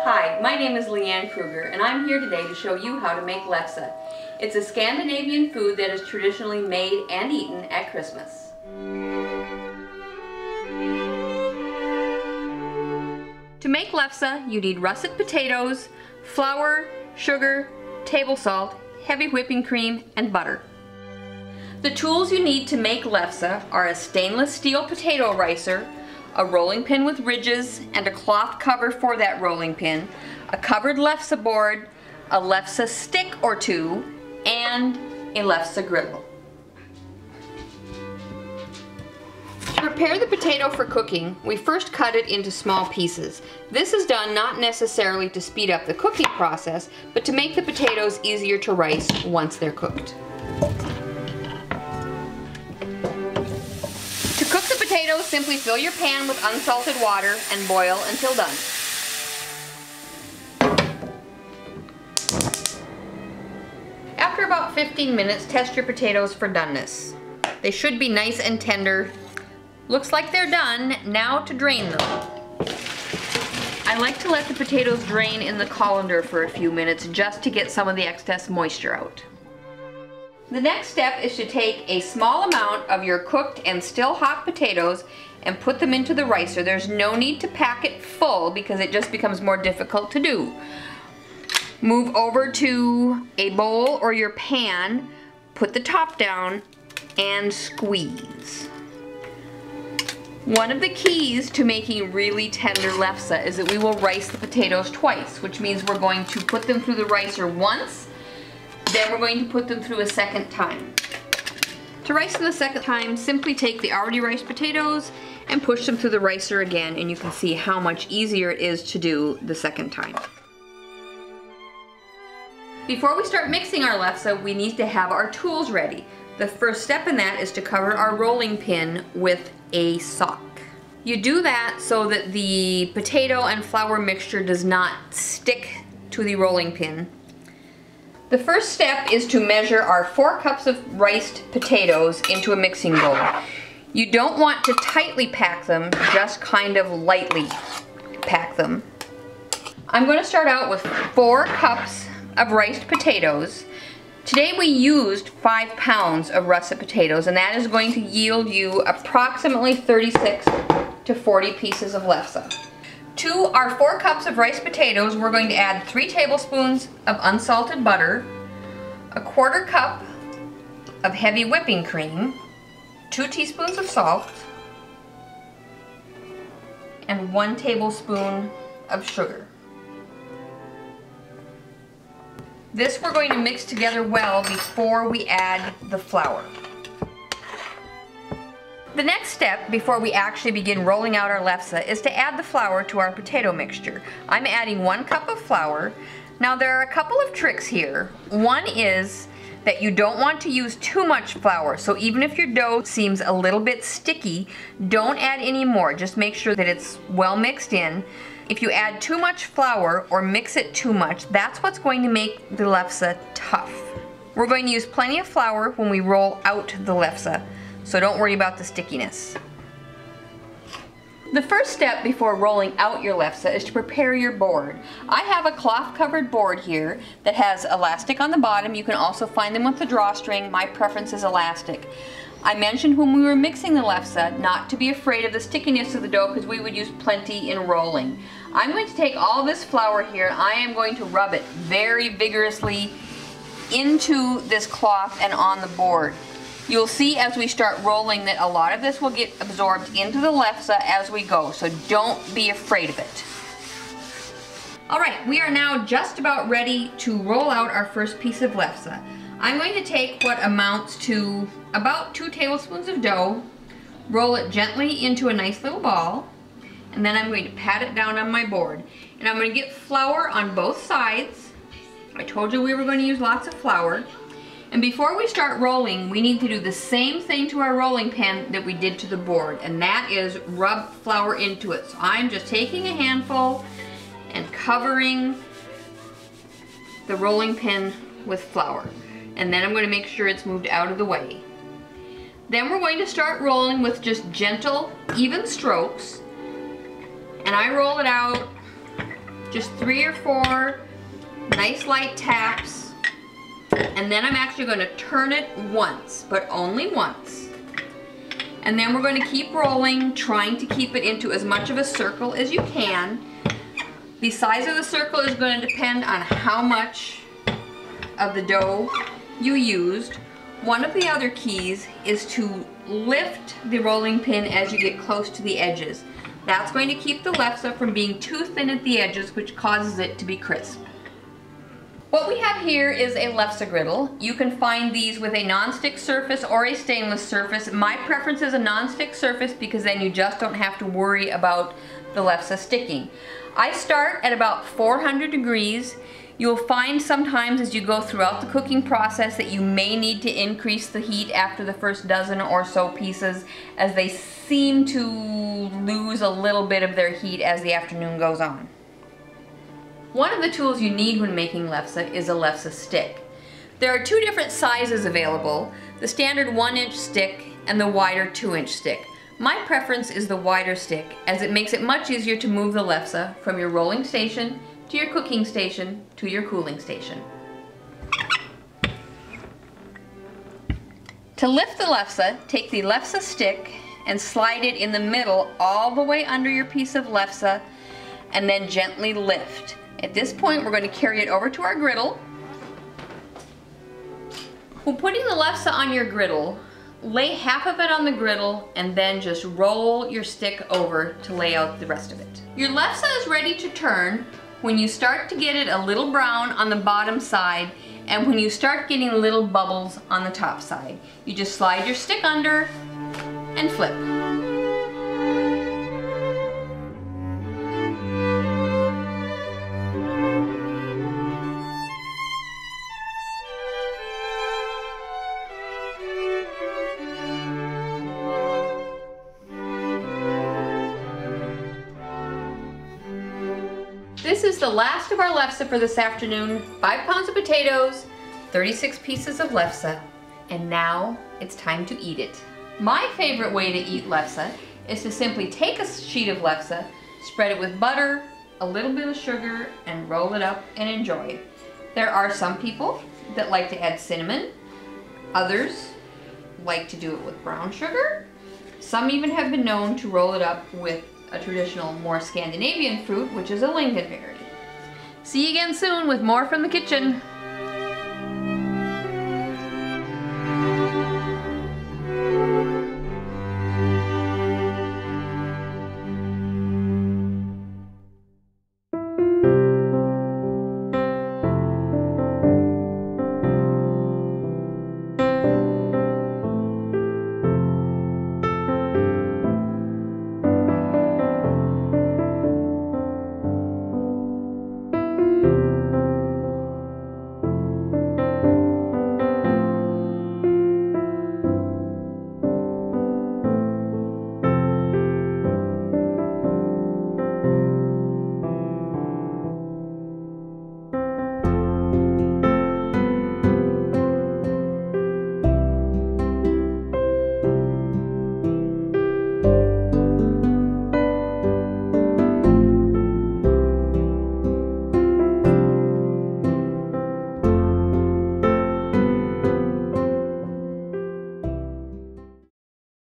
Hi, my name is LeAnne Kruger, and I'm here today to show you how to make lefse. It's a Scandinavian food that is traditionally made and eaten at Christmas. To make lefse, you need russet potatoes, flour, sugar, table salt, heavy whipping cream, and butter. The tools you need to make lefse are a stainless steel potato ricer, a rolling pin with ridges and a cloth cover for that rolling pin, a covered lefse board, a lefse stick or two, and a lefse griddle. To prepare the potato for cooking, we first cut it into small pieces. This is done not necessarily to speed up the cooking process, but to make the potatoes easier to rice once they're cooked. To cook the potatoes, simply fill your pan with unsalted water and boil until done. After about 15 minutes, test your potatoes for doneness. They should be nice and tender. Looks like they're done. Now to drain them. I like to let the potatoes drain in the colander for a few minutes just to get some of the excess moisture out. The next step is to take a small amount of your cooked and still hot potatoes and put them into the ricer. There's no need to pack it full because it just becomes more difficult to do. Move over to a bowl or your pan, put the top down, and squeeze. One of the keys to making really tender lefse is that we will rice the potatoes twice, which means we're going to put them through the ricer once, then we're going to put them through a second time. To rice them the second time, simply take the already riced potatoes and push them through the ricer again, and you can see how much easier it is to do the second time. Before we start mixing our lefse, we need to have our tools ready. The first step in that is to cover our rolling pin with a sock. You do that so that the potato and flour mixture does not stick to the rolling pin. The first step is to measure our 4 cups of riced potatoes into a mixing bowl. You don't want to tightly pack them, just kind of lightly pack them. I'm going to start out with 4 cups of riced potatoes. Today we used 5 pounds of russet potatoes, and that is going to yield you approximately 36 to 40 pieces of lefse. To our 4 cups of riced potatoes, we're going to add 3 tablespoons of unsalted butter, a 1/4 cup of heavy whipping cream, 2 teaspoons of salt, and 1 tablespoon of sugar. This we're going to mix together well before we add the flour. The next step before we actually begin rolling out our lefse is to add the flour to our potato mixture. I'm adding 1 cup of flour. Now there are a couple of tricks here. One is that you don't want to use too much flour, so even if your dough seems a little bit sticky, don't add any more. Just make sure that it's well mixed in. If you add too much flour or mix it too much, that's what's going to make the lefse tough. We're going to use plenty of flour when we roll out the lefse, so don't worry about the stickiness. The first step before rolling out your lefse is to prepare your board. I have a cloth covered board here that has elastic on the bottom. You can also find them with the drawstring. My preference is elastic. I mentioned when we were mixing the lefse not to be afraid of the stickiness of the dough because we would use plenty in rolling. I'm going to take all this flour here and I am going to rub it very vigorously into this cloth and on the board. You'll see as we start rolling that a lot of this will get absorbed into the lefse as we go, so don't be afraid of it. Alright, we are now just about ready to roll out our first piece of lefse. I'm going to take what amounts to about 2 tablespoons of dough, roll it gently into a nice little ball, and then I'm going to pat it down on my board. And I'm going to get flour on both sides. I told you we were going to use lots of flour. And before we start rolling, we need to do the same thing to our rolling pin that we did to the board, and that is rub flour into it. So I'm just taking a handful and covering the rolling pin with flour. And then I'm going to make sure it's moved out of the way. Then we're going to start rolling with just gentle, even strokes. And I roll it out Just 3 or 4 nice light taps, and then I'm actually going to turn it once, but only once. And then we're going to keep rolling, trying to keep it into as much of a circle as you can. The size of the circle is going to depend on how much of the dough you used. One of the other keys is to lift the rolling pin as you get close to the edges. That's going to keep the lefse from being too thin at the edges, which causes it to be crisp. What we have here is a lefse griddle. You can find these with a non-stick surface or a stainless surface. My preference is a non-stick surface because then you just don't have to worry about the lefse sticking. I start at about 400 degrees. You'll find sometimes as you go throughout the cooking process that you may need to increase the heat after the first dozen or so pieces, as they seem to lose a little bit of their heat as the afternoon goes on. One of the tools you need when making lefse is a lefse stick. There are 2 different sizes available, the standard 1-inch stick and the wider 2-inch stick. My preference is the wider stick, as it makes it much easier to move the lefse from your rolling station to your cooking station to your cooling station. To lift the lefse, take the lefse stick and slide it in the middle all the way under your piece of lefse, and then gently lift. At this point, we're going to carry it over to our griddle. When putting the lefse on your griddle, lay half of it on the griddle and then just roll your stick over to lay out the rest of it. Your lefse is ready to turn when you start to get it a little brown on the bottom side and when you start getting little bubbles on the top side. You just slide your stick under and flip. This is the last of our lefse for this afternoon. 5 pounds of potatoes, 36 pieces of lefse, and now it's time to eat it. My favorite way to eat lefse is to simply take a sheet of lefse, spread it with butter, a little bit of sugar, and roll it up and enjoy. There are some people that like to add cinnamon. Others like to do it with brown sugar. Some even have been known to roll it up with a traditional, more Scandinavian fruit, which is a lingonberry. See you again soon with more from the kitchen.